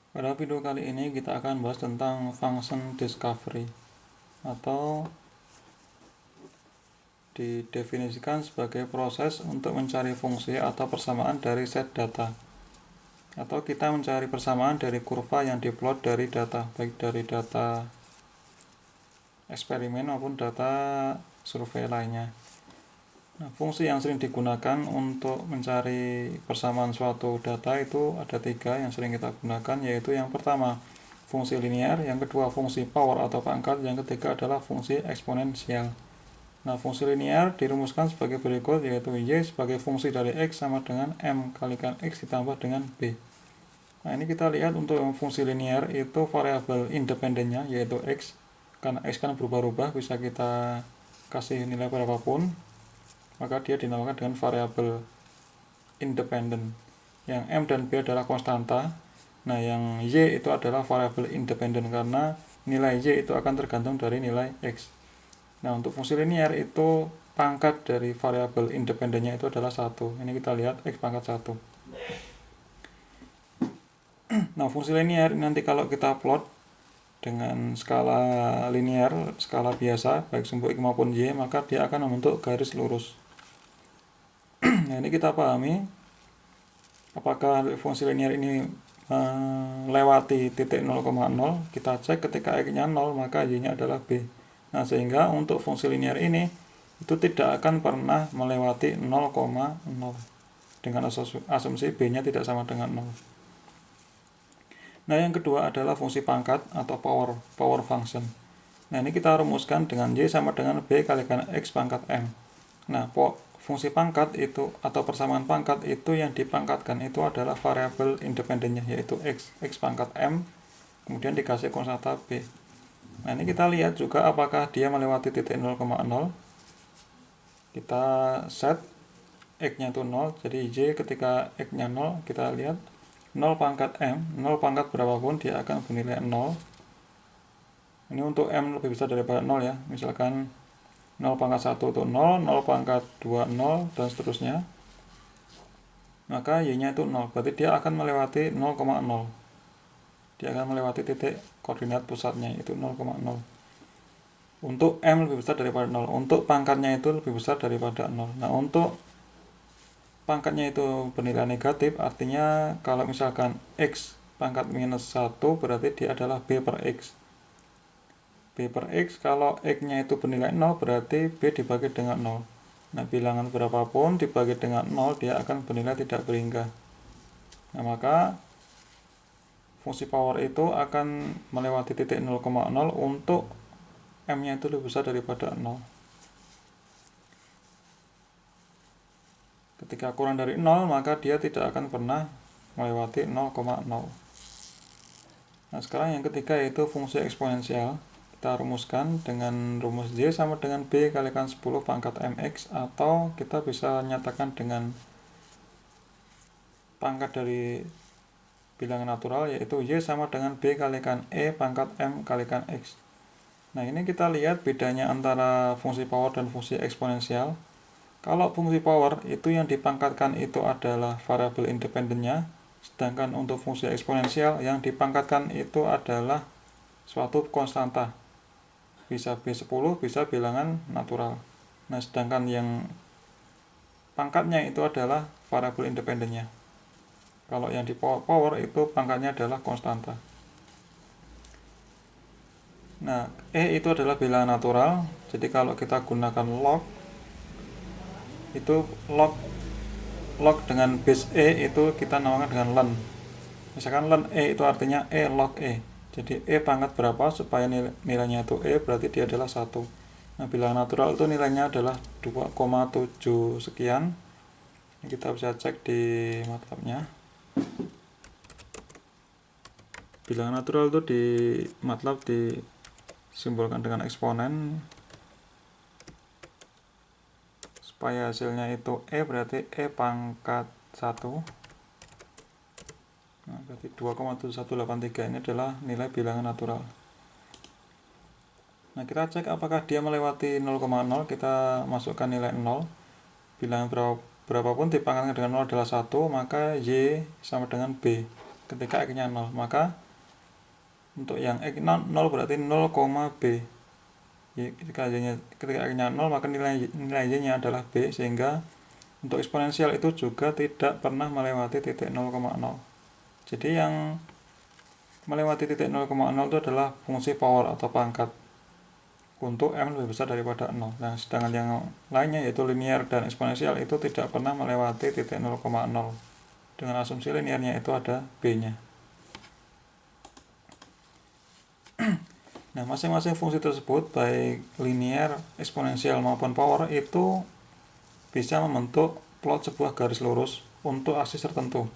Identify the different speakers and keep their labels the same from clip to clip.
Speaker 1: Pada video kali ini kita akan bahas tentang function discovery, atau didefinisikan sebagai proses untuk mencari fungsi atau persamaan dari set data, atau kita mencari persamaan dari kurva yang diplot dari data, baik dari data eksperimen maupun data survei lainnya. Nah, fungsi yang sering digunakan untuk mencari persamaan suatu data itu ada 3 yang sering kita gunakan, yaitu yang pertama fungsi linear, yang kedua fungsi power atau pangkat, yang ketiga adalah fungsi eksponensial. Nah, fungsi linear dirumuskan sebagai berikut, yaitu y sebagai fungsi dari x sama dengan m kalikan x ditambah dengan b. Nah, ini kita lihat untuk fungsi linear itu variabel independennya yaitu x, karena x kan berubah-ubah, bisa kita kasih nilai berapapun, maka dia dinamakan dengan variabel independen. Yang m dan b adalah konstanta. Nah, yang y itu adalah variabel independen karena nilai y itu akan tergantung dari nilai x. Nah, untuk fungsi linear itu pangkat dari variabel independennya itu adalah 1. Ini kita lihat x pangkat 1. Nah, fungsi linear nanti kalau kita plot dengan skala linear, skala biasa, baik sumbu x maupun y, maka dia akan membentuk garis lurus. Nah, ini kita pahami apakah fungsi linear ini melewati titik 0,0. Kita cek ketika x-nya 0 maka y-nya adalah b. Nah, sehingga untuk fungsi linear ini itu tidak akan pernah melewati 0,0 dengan asumsi b-nya tidak sama dengan 0. Nah, yang kedua adalah fungsi pangkat atau power function. Nah, ini kita rumuskan dengan y sama dengan b kalikan x pangkat m. Nah, fungsi pangkat itu atau persamaan pangkat itu yang dipangkatkan itu adalah variabel independennya yaitu x pangkat m, kemudian dikasih konstanta b. Nah, ini kita lihat juga apakah dia melewati titik 0,0. Kita set x-nya itu 0, jadi y ketika x-nya 0, kita lihat 0 pangkat m, 0 pangkat berapapun dia akan bernilai 0. Ini untuk m lebih besar daripada 0 ya, misalkan 0 pangkat 1 itu 0, 0 pangkat 2 0, dan seterusnya. Maka y-nya itu 0, berarti dia akan melewati 0,0. Dia akan melewati titik koordinat pusatnya itu 0,0. Untuk m lebih besar daripada 0, untuk pangkatnya itu lebih besar daripada 0. Nah, untuk pangkatnya itu bernilai negatif, artinya kalau misalkan x pangkat minus 1 berarti dia adalah b per x. B per x, kalau x-nya itu bernilai 0 berarti b dibagi dengan 0. Nah, bilangan berapapun dibagi dengan 0 dia akan bernilai tidak berhingga. Nah, maka fungsi power itu akan melewati titik 0,0 untuk m-nya itu lebih besar daripada 0. Ketika kurang dari 0 maka dia tidak akan pernah melewati 0,0. Nah, sekarang yang ketiga yaitu fungsi eksponensial. Kita rumuskan dengan rumus y sama dengan b kalikan 10 pangkat mx, atau kita bisa nyatakan dengan pangkat dari bilangan natural yaitu y sama dengan b kalikan e pangkat m kalikan x. Nah, ini kita lihat bedanya antara fungsi power dan fungsi eksponensial. Kalau fungsi power itu yang dipangkatkan itu adalah variabel independennya, sedangkan untuk fungsi eksponensial yang dipangkatkan itu adalah suatu konstanta. Bisa B10, bisa bilangan natural. Nah, sedangkan yang pangkatnya itu adalah variabel independennya. Kalau yang di power itu pangkatnya adalah konstanta. Nah, E itu adalah bilangan natural. Jadi kalau kita gunakan log, itu log dengan base E itu kita namakan dengan len. Misalkan len E itu artinya E log E. Jadi E pangkat berapa supaya nilainya itu E, berarti dia adalah 1. Nah, bilangan natural itu nilainya adalah 2,7 sekian. Ini kita bisa cek di MATLAB-nya. Bilangan natural itu di MATLAB disimbolkan dengan eksponen. Supaya hasilnya itu E, berarti E pangkat 1. Nah, berarti 2,7183 ini adalah nilai bilangan natural. Nah, kita cek apakah dia melewati 0,0. Kita masukkan nilai 0. Bilangan berapapun dipangkatkan dengan 0 adalah 1, maka y sama dengan b. ketika X-nya 0. Maka untuk yang X0 berarti 0, B. Ketika X-nya 0 maka nilai Y-nya adalah B, sehingga untuk eksponensial itu juga tidak pernah melewati titik 0,0. Jadi yang melewati titik 0,0 itu adalah fungsi power atau pangkat untuk M lebih besar daripada 0. Nah, sedangkan yang lainnya yaitu linear dan eksponensial itu tidak pernah melewati titik 0,0. Dengan asumsi linearnya itu ada B-nya. Nah, masing-masing fungsi tersebut, baik linear, eksponensial maupun power, itu bisa membentuk plot sebuah garis lurus untuk aksis tertentu.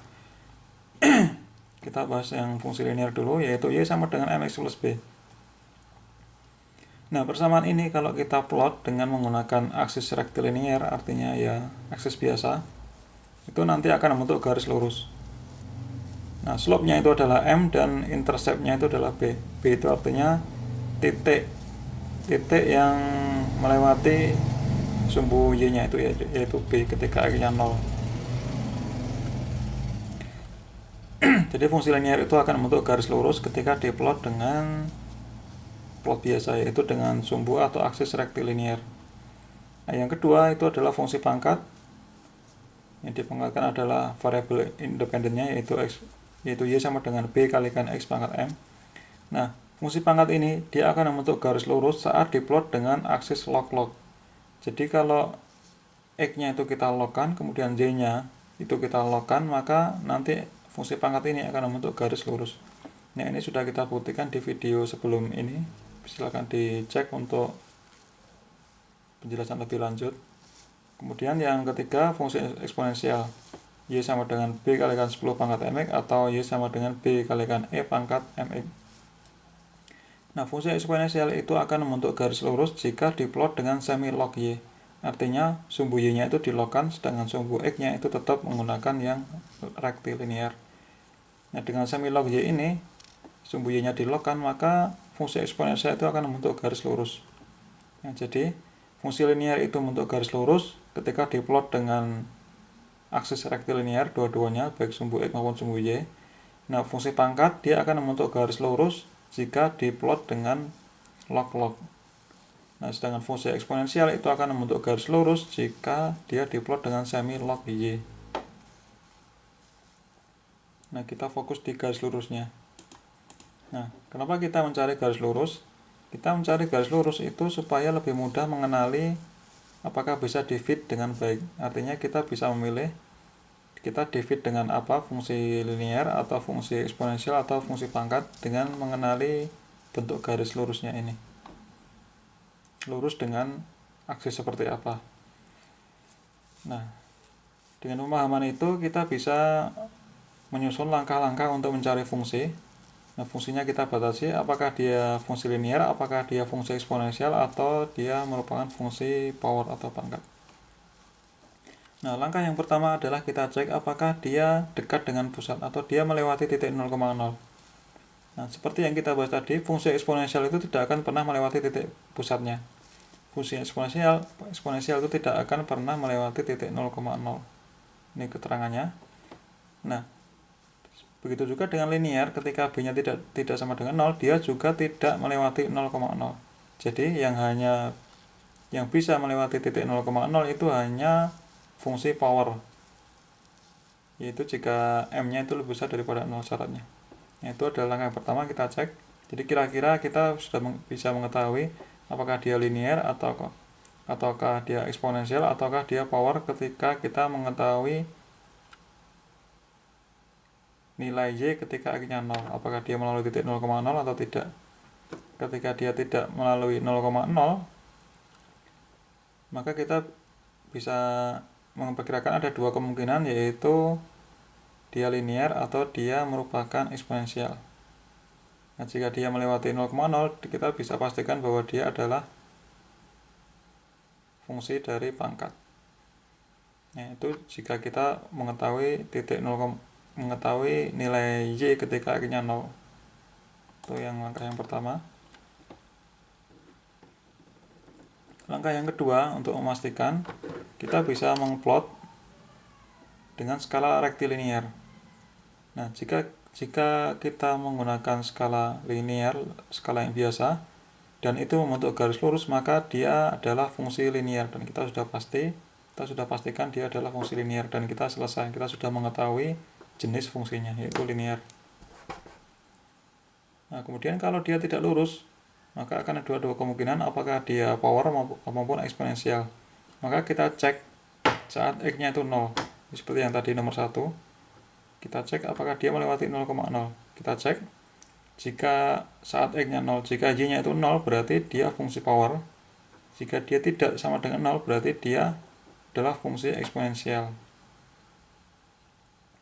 Speaker 1: Kita bahas yang fungsi linear dulu, yaitu Y sama dengan MX plus B. Nah, persamaan ini kalau kita plot dengan menggunakan aksis rektilinear, artinya ya aksis biasa, itu nanti akan membentuk garis lurus. Nah, slope-nya itu adalah M dan intercept-nya itu adalah B. B itu artinya titik yang melewati sumbu Y-nya itu, yaitu B ketika X-nya 0. Jadi fungsi linear itu akan membentuk garis lurus ketika diplot dengan plot biasa, yaitu dengan sumbu atau aksis rektilinear. Nah, yang kedua itu adalah fungsi pangkat. Yang dipangkatkan adalah variabel independennya, yaitu Y sama dengan B kalikan X pangkat M. Nah, fungsi pangkat ini dia akan membentuk garis lurus saat diplot dengan aksis log-log. Jadi kalau X-nya itu kita logkan, kemudian Y-nya itu kita logkan, maka nanti fungsi pangkat ini akan membentuk garis lurus. Nah, ini sudah kita buktikan di video sebelum ini. Silakan dicek untuk penjelasan lebih lanjut. Kemudian yang ketiga, fungsi eksponensial. Y sama dengan B kalikan 10 pangkat MX atau Y sama dengan B kalikan E pangkat MX. Nah, fungsi eksponensial itu akan membentuk garis lurus jika diplot dengan semi log Y. Artinya sumbu Y-nya itu dilogkan, sedangkan sumbu X-nya itu tetap menggunakan yang rektilinear. Nah, dengan semi log Y ini, sumbu Y-nya dilogkan, maka fungsi eksponensial itu akan membentuk garis lurus. Nah, jadi fungsi linear itu membentuk garis lurus ketika diplot dengan aksis rektilinear dua-duanya, baik sumbu X maupun sumbu Y. Nah, fungsi pangkat dia akan membentuk garis lurus jika diplot dengan log-log. Nah, sedangkan fungsi eksponensial itu akan membentuk garis lurus jika dia diplot dengan semi log Y. Nah, kita fokus di garis lurusnya. Nah, kenapa kita mencari garis lurus? Kita mencari garis lurus itu supaya lebih mudah mengenali apakah bisa di-fit dengan baik. Artinya kita bisa memilih kita di-fit dengan apa, fungsi linear atau fungsi eksponensial atau fungsi pangkat, dengan mengenali bentuk garis lurusnya ini. Lurus dengan aksis seperti apa. Nah, dengan pemahaman itu kita bisa menyusun langkah-langkah untuk mencari fungsi. Nah, fungsinya kita batasi apakah dia fungsi linear, apakah dia fungsi eksponensial, atau dia merupakan fungsi power atau pangkat. Nah, langkah yang pertama adalah kita cek apakah dia dekat dengan pusat atau dia melewati titik 0,0. Nah, seperti yang kita bahas tadi, fungsi eksponensial itu tidak akan pernah melewati titik pusatnya. Fungsi eksponensial itu tidak akan pernah melewati titik 0,0. Ini keterangannya. Nah, begitu juga dengan linear, ketika B-nya tidak sama dengan 0, dia juga tidak melewati 0,0. Jadi yang bisa melewati titik 0,0 itu hanya fungsi power, yaitu jika M-nya itu lebih besar daripada 0 syaratnya. Nah, itu adalah langkah yang pertama, kita cek. Jadi kira-kira kita sudah bisa mengetahui apakah dia linear ataukah dia eksponensial ataukah dia power ketika kita mengetahui nilai Y ketika X-nya 0, apakah dia melalui titik 0,0 atau tidak. Ketika dia tidak melalui 0,0, maka kita bisa memperkirakan ada dua kemungkinan, yaitu dia linear atau dia merupakan eksponensial. Nah, jika dia melewati 0,0, kita bisa pastikan bahwa dia adalah fungsi dari pangkat. Nah, itu jika kita mengetahui mengetahui nilai Y ketika X-nya 0. Itu yang langkah yang pertama. Langkah yang kedua, untuk memastikan, kita bisa mengplot dengan skala rektilinear. Nah, jika Jika kita menggunakan skala linear, skala yang biasa, dan itu membentuk garis lurus, maka dia adalah fungsi linear, dan kita sudah pastikan dia adalah fungsi linear, dan kita selesai, kita sudah mengetahui jenis fungsinya, yaitu linear. Nah, kemudian kalau dia tidak lurus, maka akan ada dua kemungkinan, apakah dia power maupun eksponensial. Maka kita cek saat X-nya itu 0, seperti yang tadi nomor 1. Kita cek apakah dia melewati 0,0. Kita cek jika saat X-nya 0, jika Y-nya itu 0 berarti dia fungsi power. Jika dia tidak sama dengan 0 berarti dia adalah fungsi eksponensial.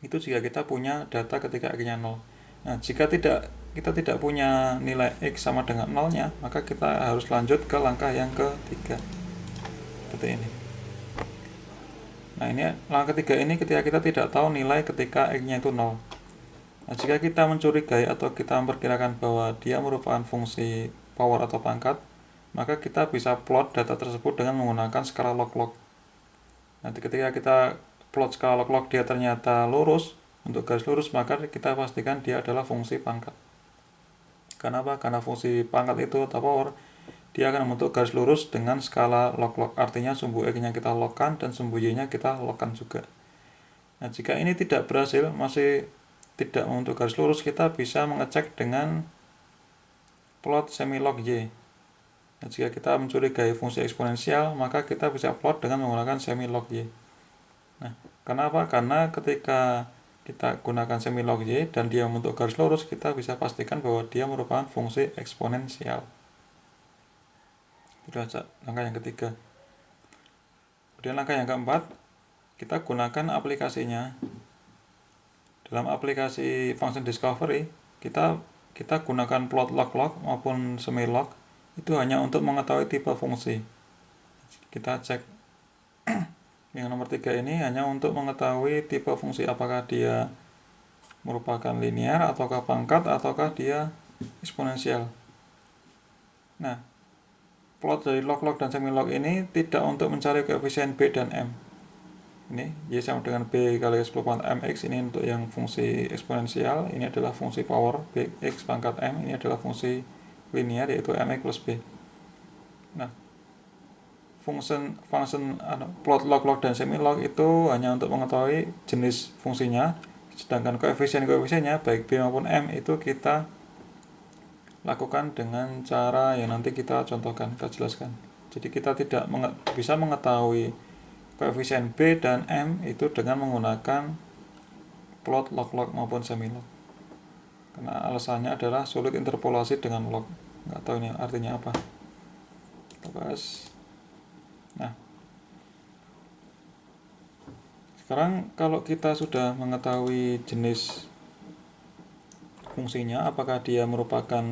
Speaker 1: Itu jika kita punya data ketika X-nya 0. Nah, jika kita tidak punya nilai X sama dengan 0-nya, maka kita harus lanjut ke langkah yang ketiga. Seperti ini. Nah, ini langkah ketiga ini ketika kita tidak tahu nilai ketika X-nya itu 0. Nah, jika kita mencurigai atau kita memperkirakan bahwa dia merupakan fungsi power atau pangkat, maka kita bisa plot data tersebut dengan menggunakan skala log-log. Nanti ketika kita plot skala log-log dia ternyata lurus, untuk garis lurus, maka kita pastikan dia adalah fungsi pangkat. Kenapa? Karena fungsi pangkat itu atau power, dia akan membentuk garis lurus dengan skala log-log. Artinya sumbu X-nya kita logkan dan sumbu Y-nya kita logkan juga. Nah, jika ini tidak berhasil, masih tidak membentuk garis lurus, kita bisa mengecek dengan plot semilog Y. Nah, jika kita mencurigai fungsi eksponensial, maka kita bisa plot dengan menggunakan semilog Y. Nah, kenapa? Karena ketika kita gunakan semilog Y dan dia membentuk garis lurus, kita bisa pastikan bahwa dia merupakan fungsi eksponensial. Itu saja langkah yang ketiga. Kemudian langkah yang keempat, kita gunakan aplikasinya. Dalam aplikasi function discovery, kita gunakan plot log-log maupun semilog itu hanya untuk mengetahui tipe fungsi. Kita cek yang nomor 3 ini hanya untuk mengetahui tipe fungsi, apakah dia merupakan linear ataukah pangkat ataukah dia eksponensial. Nah, plot dari log-log dan semilog ini tidak untuk mencari koefisien B dan M. Ini Y sama dengan B kali X pangkat MX, ini untuk yang fungsi eksponensial, ini adalah fungsi power B X pangkat M, ini adalah fungsi linear yaitu MX plus B. Nah, function plot log-log dan semilog itu hanya untuk mengetahui jenis fungsinya, sedangkan koefisien-koefisiennya baik B maupun M itu kita lakukan dengan cara yang nanti kita contohkan, kita jelaskan. Jadi kita tidak bisa mengetahui koefisien B dan M itu dengan menggunakan plot log-log maupun semilog. Karena alasannya adalah sulit interpolasi dengan log. Nggak tahu ini artinya apa. Kita bahas. Nah, sekarang kalau kita sudah mengetahui jenis fungsinya, apakah dia merupakan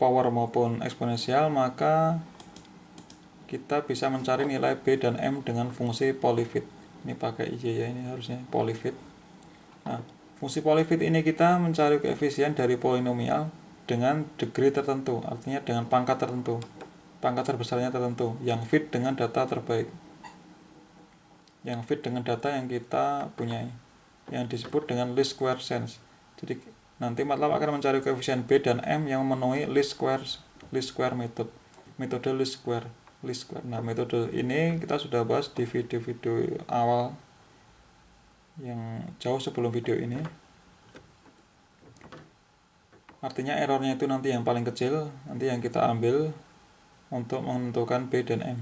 Speaker 1: power maupun eksponensial, maka kita bisa mencari nilai B dan M dengan fungsi polyfit. Ini pakai Y ya, ini harusnya polyfit. Nah, fungsi polyfit ini kita mencari koefisien dari polinomial dengan degree tertentu, artinya dengan pangkat tertentu, pangkat terbesarnya tertentu, yang fit dengan data terbaik, yang fit dengan data yang kita punyai, yang disebut dengan least square sense. Jadi nanti MATLAB akan mencari koefisien B dan M yang memenuhi least square metode least square. Nah, metode ini kita sudah bahas di video-video awal yang jauh sebelum video ini. Artinya errornya itu nanti yang paling kecil, nanti yang kita ambil untuk menentukan B dan M.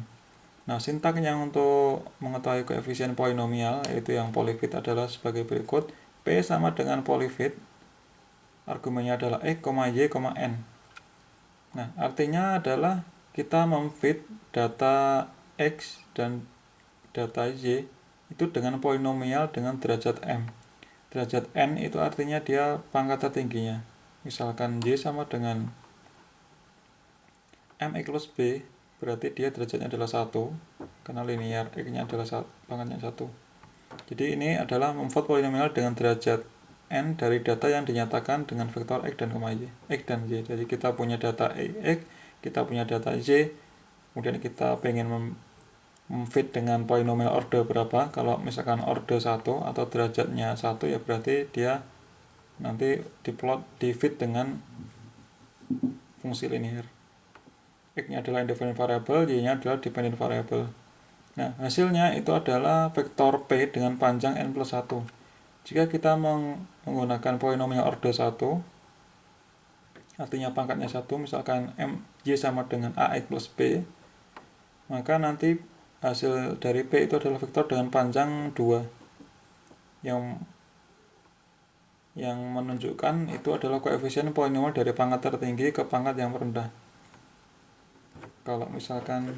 Speaker 1: Nah, sintaknya untuk mengetahui koefisien polinomial, yaitu yang polyfit, adalah sebagai berikut. P sama dengan polyfit, argumennya adalah X, Y, N. Nah, artinya adalah kita memfit data X dan data Y itu dengan polinomial dengan derajat M. Derajat N itu artinya dia pangkat tertingginya. Misalkan Y sama dengan MX plus B, berarti dia derajatnya adalah 1, karena linear, X-nya adalah pangkatnya 1. Jadi ini adalah memfit polinomial dengan derajat N dari data yang dinyatakan dengan vektor X dan Y. Jadi kita punya data X, kita punya data Y, kemudian kita pengen memfit dengan polinomial order berapa. Kalau misalkan order 1 atau derajatnya 1, ya berarti dia nanti diplot, di fit dengan fungsi linear. X-nya adalah independent variable, Y-nya adalah dependent variable. Nah, hasilnya itu adalah vektor P dengan panjang n plus 1. Jika kita menggunakan polinomial order 1, artinya pangkatnya 1, misalkan Y sama dengan AX plus B, maka nanti hasil dari P itu adalah vektor dengan panjang 2 yang menunjukkan itu adalah koefisien polinomial dari pangkat tertinggi ke pangkat yang rendah. Kalau misalkan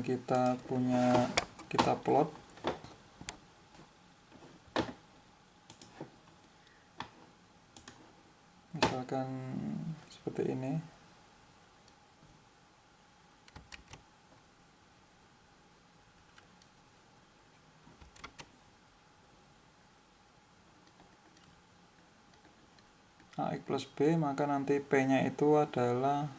Speaker 1: kita plot misalkan seperti ini. AX plus B, maka nanti P-nya itu adalah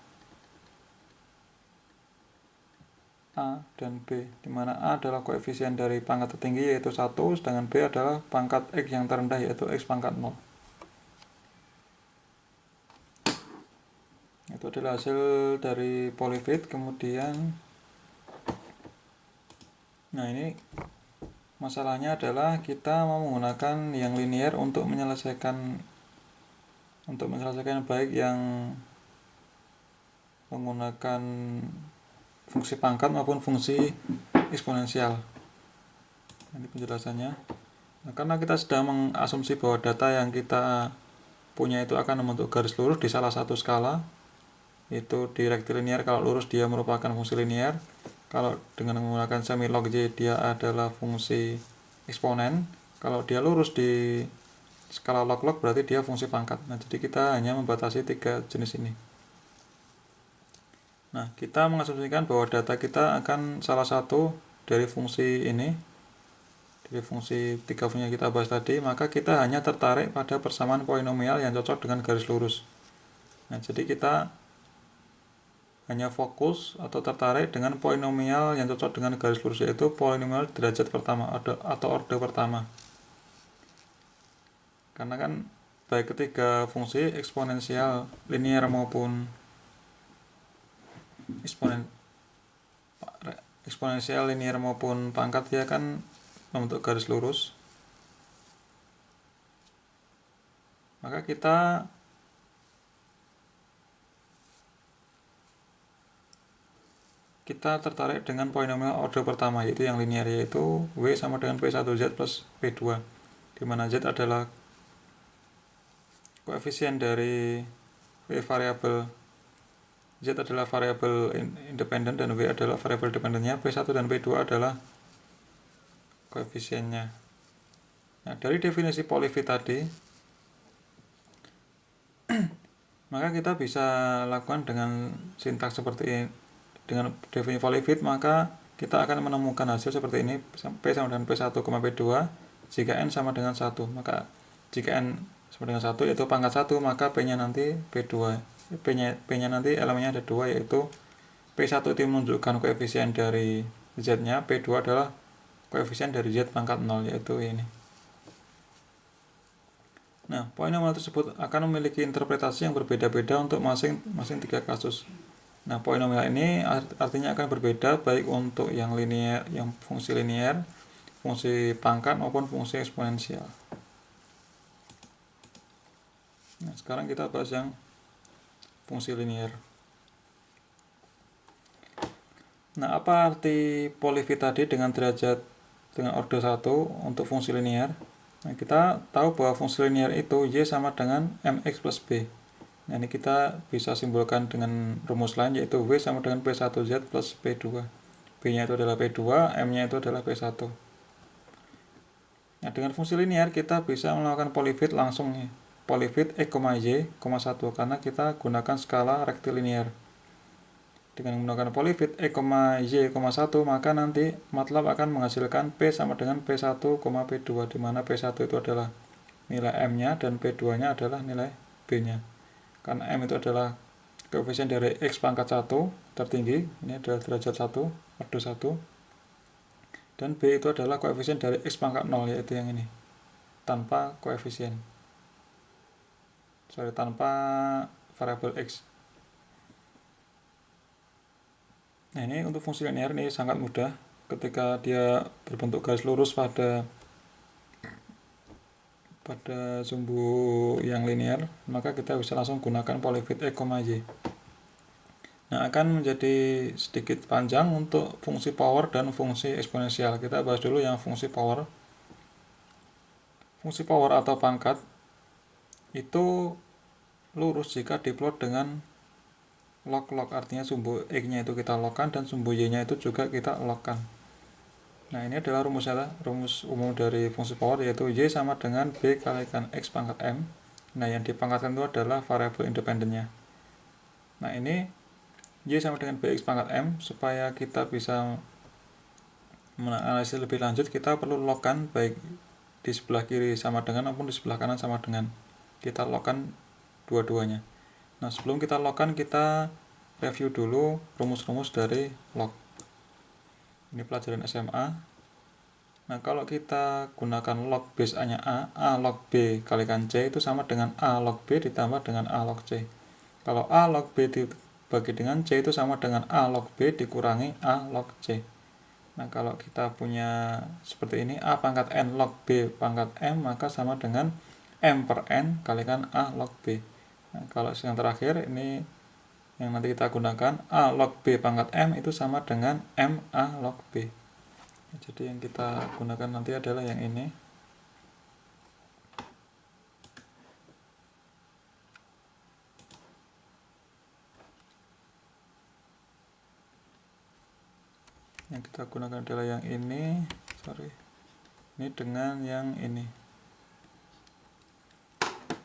Speaker 1: A dan B, dimana A adalah koefisien dari pangkat tertinggi yaitu 1, sedangkan B adalah pangkat X yang terendah yaitu X pangkat 0. Itu adalah hasil dari polyfit. Kemudian, nah ini masalahnya adalah kita mau menggunakan yang linear untuk menyelesaikan baik yang menggunakan fungsi pangkat maupun fungsi eksponensial. Ini penjelasannya. Nah, karena kita sudah mengasumsi bahwa data yang kita punya itu akan membentuk garis lurus di salah satu skala, yaitu di rektilinear. Kalau lurus dia merupakan fungsi linear. Kalau dengan menggunakan semi log Y dia adalah fungsi eksponen. Kalau dia lurus di skala log-log berarti dia fungsi pangkat. Nah, jadi kita hanya membatasi 3 jenis ini. Nah, kita mengasumsikan bahwa data kita akan salah satu dari fungsi ini, dari fungsi 3 fungsi yang kita bahas tadi, maka kita hanya tertarik pada persamaan polinomial yang cocok dengan garis lurus. Nah, jadi kita hanya fokus atau tertarik dengan polinomial yang cocok dengan garis lurus, yaitu polinomial derajat pertama atau orde pertama. Karena kan baik ketiga fungsi eksponensial linear maupun eksponensial linear maupun pangkat dia kan membentuk garis lurus. Maka kita tertarik dengan polinomial order pertama, yaitu yang linear, yaitu W sama dengan P1Z plus P2, di mana Z adalah koefisien dari variabel, Z adalah variabel independen dan W adalah variabel dependennya. P1 dan P2 adalah koefisiennya. Nah, dari definisi polyfit tadi, maka kita bisa lakukan dengan sintaks seperti ini. Dengan definisi polyfit, maka kita akan menemukan hasil seperti ini. P sama dengan P1, P2 jika N sama dengan 1. Maka jika N sama dengan 1 yaitu pangkat 1, maka P-nya nanti P2. P-nya nanti elemennya ada 2, yaitu P1 itu menunjukkan koefisien dari Z-nya, P2 adalah koefisien dari Z pangkat 0, yaitu ini. Nah, polinomial tersebut akan memiliki interpretasi yang berbeda-beda untuk masing-masing 3 kasus. Nah, polinomial ini artinya akan berbeda baik untuk yang linear, yang fungsi linear, fungsi pangkat maupun fungsi eksponensial. Nah, sekarang kita bahas yang fungsi linear. Nah, apa arti polyfit tadi dengan derajat dengan order 1 untuk fungsi linear? Nah, kita tahu bahwa fungsi linear itu Y sama dengan MX plus B. Nah, ini kita bisa simbolkan dengan rumus lain, yaitu W sama dengan P1Z plus P2. B-nya itu adalah P2, M-nya itu adalah P1. Nah, dengan fungsi linear kita bisa melakukan polyfit langsung nih. Polyfit X, Y, 1, karena kita gunakan skala rektilinear. Dengan menggunakan polyfit X, Y, 1, maka nanti MATLAB akan menghasilkan P sama dengan P1, P2, di mana P1 itu adalah nilai M-nya dan P2-nya adalah nilai B-nya. Karena M itu adalah koefisien dari X pangkat 1 tertinggi, ini adalah derajat 1, order 1. Dan B itu adalah koefisien dari X pangkat 0, yaitu yang ini. Tanpa koefisien. Tanpa variabel X. Nah, ini untuk fungsi linear ini sangat mudah. Ketika dia berbentuk garis lurus pada sumbu yang linear, maka kita bisa langsung gunakan polyfit X, Y. Nah, akan menjadi sedikit panjang untuk fungsi power dan fungsi eksponensial. Kita bahas dulu yang fungsi power. Fungsi power atau pangkat itu lurus jika diplot dengan log-log, artinya sumbu X-nya itu kita logkan dan sumbu Y-nya itu juga kita logkan. Nah, ini adalah rumus umum dari fungsi power, yaitu Y sama dengan B kalikan X pangkat M. Nah, yang dipangkatkan itu adalah variabel independennya. Nah, ini Y sama dengan BX pangkat M. Supaya kita bisa menganalisis lebih lanjut, kita perlu logkan baik di sebelah kiri sama dengan maupun di sebelah kanan sama dengan. Kita logkan dua-duanya. Nah, sebelum kita logkan, kita review dulu rumus-rumus dari log. Ini pelajaran SMA. Nah, kalau kita gunakan log base A-nya A log B kalikan C itu sama dengan A log B ditambah dengan A log C. Kalau A log B dibagi dengan C itu sama dengan A log B dikurangi A log C. Nah, kalau kita punya seperti ini, A pangkat N log B pangkat M, maka sama dengan M per N kalikan A log B. Nah, kalau yang terakhir, ini yang nanti kita gunakan, A log B pangkat M itu sama dengan M A log B. Jadi yang kita gunakan nanti adalah yang ini. Yang kita gunakan adalah yang ini. Ini dengan yang ini.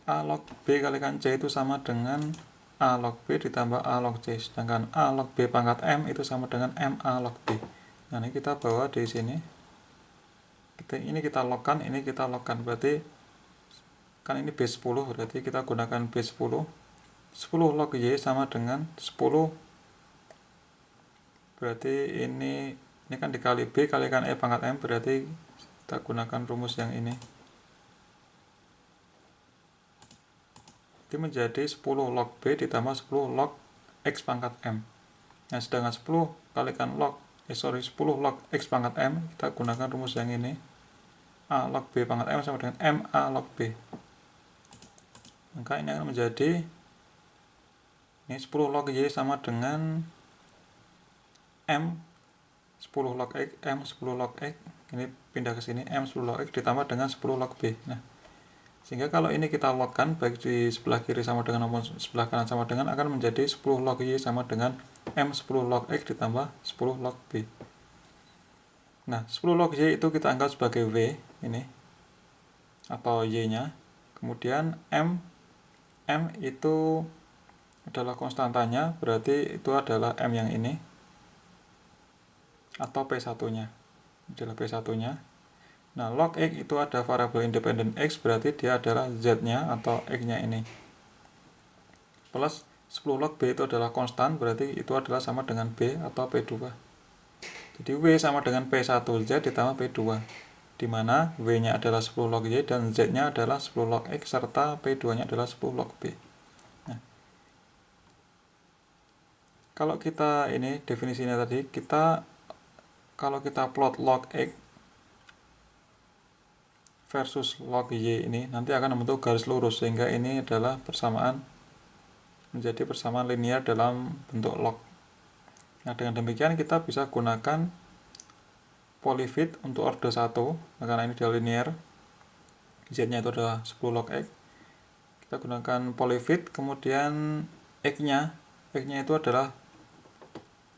Speaker 1: A log B kalikan C itu sama dengan A log B ditambah A log C. Sedangkan A log B pangkat M itu sama dengan M A log B. Nah, ini kita bawa di sini. Ini kita logkan, ini kita logkan. Berarti kan ini B10, berarti kita gunakan B10. 10 log Y sama dengan 10. Berarti ini kan dikali B kalikan E pangkat M, berarti kita gunakan rumus yang ini. Itu menjadi 10 log B ditambah 10 log X pangkat M. Nah, sedangkan 10 kalikan 10 log X pangkat M, kita gunakan rumus yang ini. A log B pangkat M sama dengan M A log B. Maka ini akan menjadi, ini 10 log Y sama dengan M 10 log X, M 10 log X. Ini pindah ke sini, M 10 log X ditambah dengan 10 log B. Nah, sehingga kalau ini kita logkan baik di sebelah kiri sama dengan maupun sebelah kanan sama dengan, akan menjadi 10 log Y sama dengan M 10 log X ditambah 10 log B. Nah, 10 log Y itu kita anggap sebagai W ini, atau Y-nya. Kemudian M itu adalah konstantanya, berarti itu adalah M yang ini, atau P1-nya. Adalah P1-nya. Nah, log X itu ada variabel independen X, berarti dia adalah Z-nya atau X-nya ini. Plus 10 log B itu adalah konstan, berarti itu adalah sama dengan B atau P2. Jadi W sama dengan P1Z ditambah P2, di mana W-nya adalah 10 log Y dan Z-nya adalah 10 log X serta P2-nya adalah 10 log B. Nah, kalau kita ini definisinya tadi, kalau kita plot log X versus log Y ini nanti akan membentuk garis lurus, sehingga ini adalah menjadi persamaan linear dalam bentuk log. Nah, dengan demikian kita bisa gunakan polyfit untuk order 1, karena ini adalah linear, Z-nya itu adalah 10 log X. Kita gunakan polyfit, kemudian X-nya itu adalah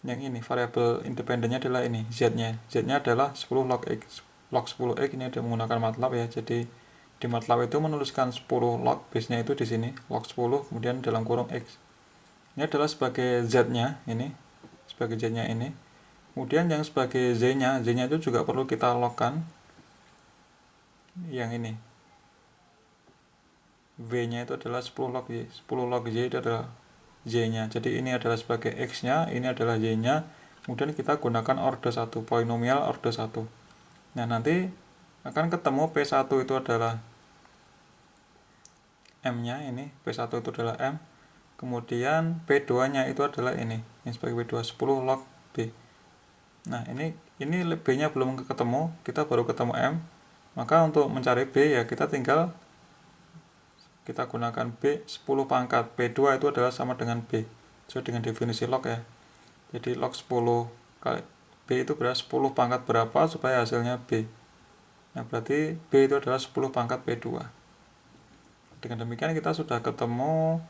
Speaker 1: yang ini, variabel independennya adalah ini, Z-nya adalah 10 log X. Log 10X ini ada menggunakan MATLAB ya, jadi di MATLAB itu menuliskan 10 log, base-nya itu di sini, log 10, kemudian dalam kurung X. Ini adalah sebagai Z-nya ini, kemudian yang sebagai Z-nya itu juga perlu kita logkan yang ini, V-nya itu adalah 10 log Y. 10 log Y itu adalah Z-nya, jadi ini adalah sebagai X-nya, ini adalah Y-nya. Kemudian kita gunakan order 1, polinomial order 1. Nah, nanti akan ketemu P1 itu adalah M-nya, ini P1 itu adalah M. Kemudian P2-nya itu adalah ini sebagai P2, 10 log B. Nah, ini B-nya belum ketemu, kita baru ketemu M. Maka untuk mencari B ya kita tinggal kita gunakan B 10 pangkat. P2 itu adalah sama dengan B. Sesuai dengan definisi log ya. Jadi log 10 kali B itu berarti 10 pangkat berapa supaya hasilnya B. Nah, berarti B itu adalah 10 pangkat P2. Dengan demikian kita sudah ketemu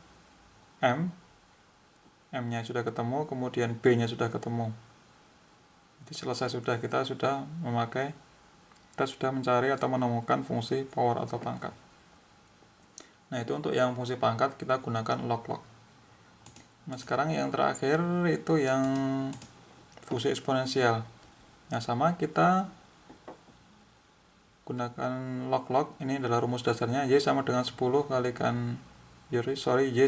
Speaker 1: M-nya sudah ketemu, kemudian B-nya sudah ketemu. Jadi selesai sudah, kita sudah mencari atau menemukan fungsi power atau pangkat. Nah, itu untuk yang fungsi pangkat kita gunakan log-log. Nah, sekarang yang terakhir itu yang fungsi eksponensial. Nah, sama kita gunakan log-log. Ini adalah rumus dasarnya, Y sama dengan 10 kalikan Y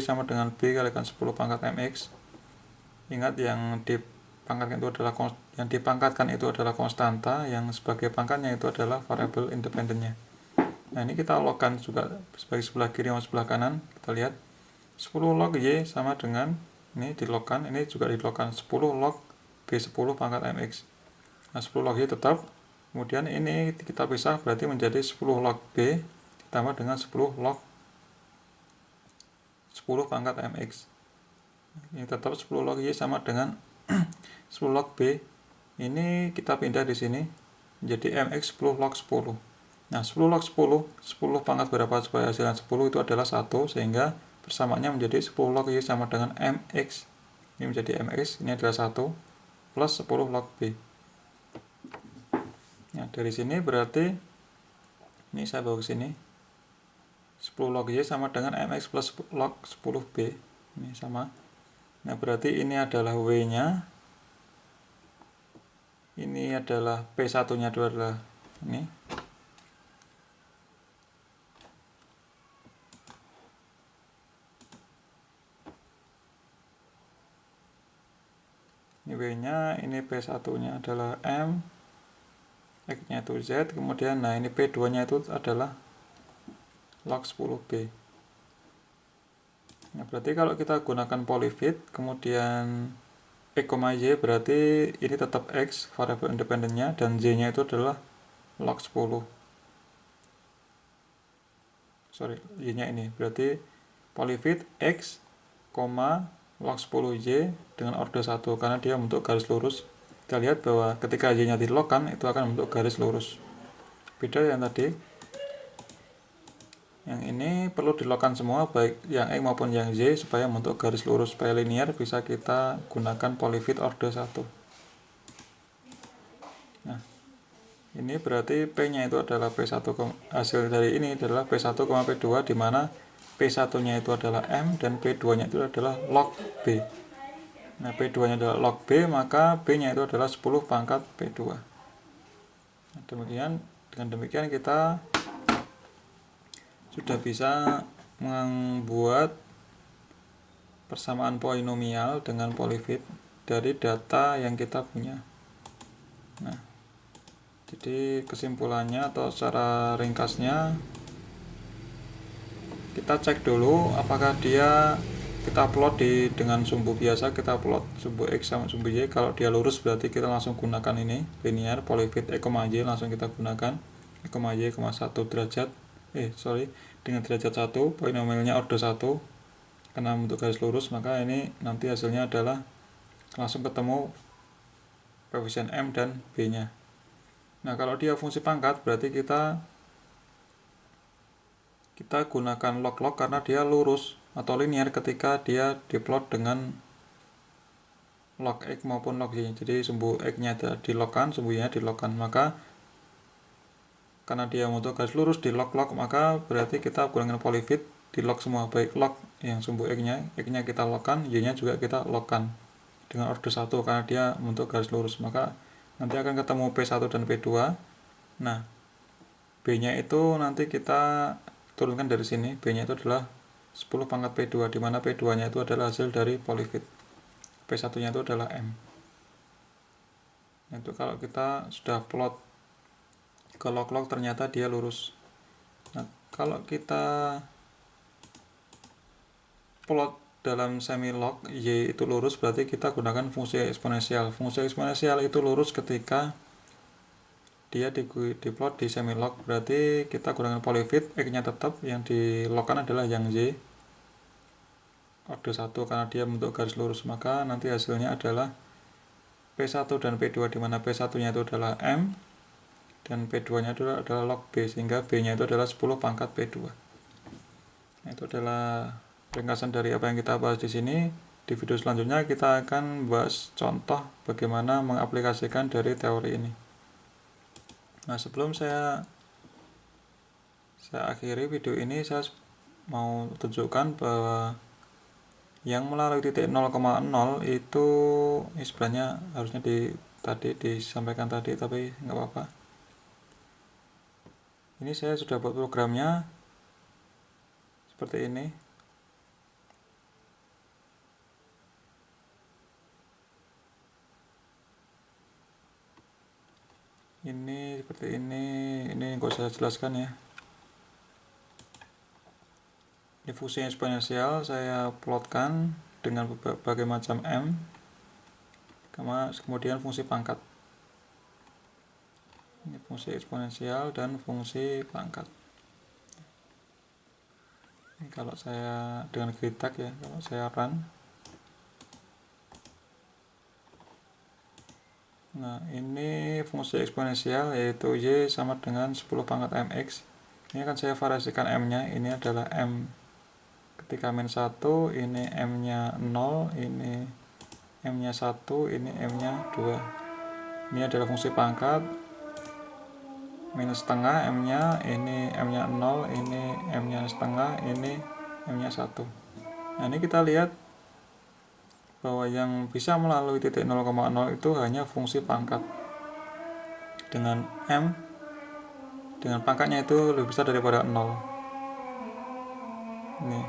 Speaker 1: sama dengan B kalikan 10 pangkat MX. Ingat yang dipangkatkan itu adalah konstanta, yang sebagai pangkatnya itu adalah variabel independennya. Nah, ini kita logkan juga sebagai sebelah kiri maupun sebelah kanan. Kita lihat 10 log Y sama dengan, ini dilogkan, ini juga dilogkan 10 log B10 pangkat MX. Nah, 10 log Y tetap. Kemudian ini kita pisah, berarti menjadi 10 log B ditambah dengan 10 log 10 pangkat MX. Ini tetap 10 log Y sama dengan 10 log B. Ini kita pindah di sini menjadi MX 10 log 10. Nah, 10 log 10 pangkat berapa supaya hasilnya 10 itu adalah 1, sehingga persamaannya menjadi 10 log Y sama dengan MX. Ini menjadi MX, ini adalah 1 plus 10 log B. Nah, dari sini berarti ini saya bawa ke sini 10 log Y sama dengan MX plus log 10 B. Ini sama. Nah, berarti ini adalah W-nya. Ini adalah P1-nya itu adalah ini. Ini W-nya, ini P1-nya adalah M, X-nya itu Z, kemudian nah ini P2-nya itu adalah log 10B. Nah, berarti kalau kita gunakan polyfit, kemudian X, Y, berarti ini tetap X, variabel independennya, dan Y-nya itu adalah log 10. Y-nya ini, berarti polyfit X, log 10Y dengan order 1, karena dia membentuk garis lurus. Kita lihat bahwa ketika Y-nya dilogkan, itu akan membentuk garis lurus. Beda yang tadi. Yang ini perlu dilogkan semua, baik yang X maupun yang Y, supaya membentuk garis lurus, supaya linear bisa kita gunakan polyfit order 1. Nah, ini berarti P-nya itu adalah P1, hasil dari ini adalah P1, P2, di mana P1-nya itu adalah M dan P2-nya itu adalah log B. Nah, P2-nya adalah log B, maka B-nya itu adalah 10 pangkat P2. Nah, dengan demikian kita sudah bisa membuat persamaan polinomial dengan polyfit dari data yang kita punya. Nah, jadi kesimpulannya atau secara ringkasnya, kita cek dulu apakah kita plot dengan sumbu biasa, kita plot sumbu X sama sumbu Y. Kalau dia lurus berarti kita langsung gunakan ini linear polyfit X, Y, langsung kita gunakan X, Y, 1 derajat dengan derajat 1, polinomialnya order 1 karena bentuk garis lurus, maka ini nanti hasilnya adalah langsung ketemu koefisien M dan B nya. Nah, kalau dia fungsi pangkat berarti kita gunakan log-log karena dia lurus atau linear ketika dia diplot dengan log X maupun log Y. Jadi sumbu X nya dilogkan, sumbu Y nya dilogkan, maka karena dia membentuk garis lurus di log-log, maka berarti kita gunakan polyfit di log semua, baik log yang sumbu X-nya kita logkan, Y-nya juga kita logkan dengan order 1 karena dia membentuk garis lurus, maka nanti akan ketemu P1 dan P2. Nah, B-nya itu nanti kita turunkan dari sini, B-nya itu adalah 10 pangkat P2, di mana P2-nya itu adalah hasil dari polyfit, P1-nya itu adalah M. Itu kalau kita sudah plot ke log-log ternyata dia lurus. Nah, kalau kita plot dalam semi-log Y itu lurus, berarti kita gunakan fungsi eksponensial. Fungsi eksponensial itu lurus ketika dia diplot di semi-log, berarti kita gunakan polyfit, X-nya tetap, yang dilogkan adalah yang Y orde 1 karena dia bentuk garis lurus, maka nanti hasilnya adalah P1 dan P2, dimana P1 nya itu adalah M dan P2 nya adalah log B, sehingga B nya itu adalah 10 pangkat P2. Nah, itu adalah ringkasan dari apa yang kita bahas di sini. Di video selanjutnya kita akan bahas contoh bagaimana mengaplikasikan dari teori ini. Nah, sebelum saya akhiri video ini, saya mau tunjukkan bahwa yang melalui titik 0,0 itu sebenarnya harusnya disampaikan tadi, tapi nggak apa-apa. Ini saya sudah buat programnya seperti ini. Ini seperti ini nggak usah jelaskan ya. Ini fungsi eksponensial saya plotkan dengan berbagai macam M, kemudian fungsi pangkat. Ini fungsi eksponensial dan fungsi pangkat. Ini kalau saya dengan grid tag ya, kalau saya run. Nah, ini fungsi eksponensial yaitu Y sama dengan 10 pangkat MX. Ini akan saya variasikan M-nya, ini adalah M ketika min 1, ini M-nya 0, ini M-nya 1, ini M-nya 2. Ini adalah fungsi pangkat, minus setengah M-nya, ini M-nya 0, ini M-nya setengah, ini M-nya 1. Nah, ini kita lihat bahwa yang bisa melalui titik 0,0 itu hanya fungsi pangkat. Dengan M, dengan pangkatnya itu lebih besar daripada 0. Ini.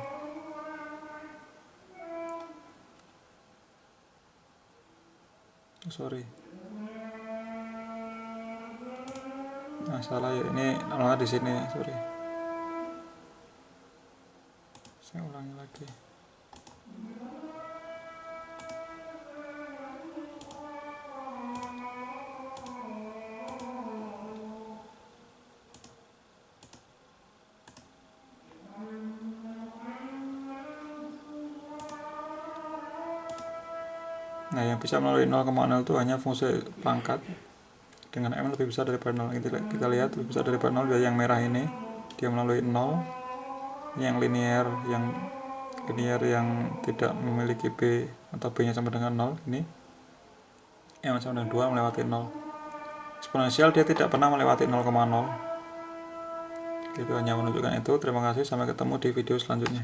Speaker 1: Sorry. Nah, salah ya, ini nolnya di sini, sorry. Saya ulangi lagi. Nah, yang bisa melalui 0,0 itu hanya fungsi pangkat dengan M lebih besar daripada 0. Kita lihat lebih besar daripada 0, yang merah ini dia melalui 0. Yang linear yang tidak memiliki B atau B nya sama dengan 0, ini M sama dengan 2 melewati 0. Eksponensial dia tidak pernah melewati 0,0. Itu hanya menunjukkan itu. Terima kasih, sampai ketemu di video selanjutnya.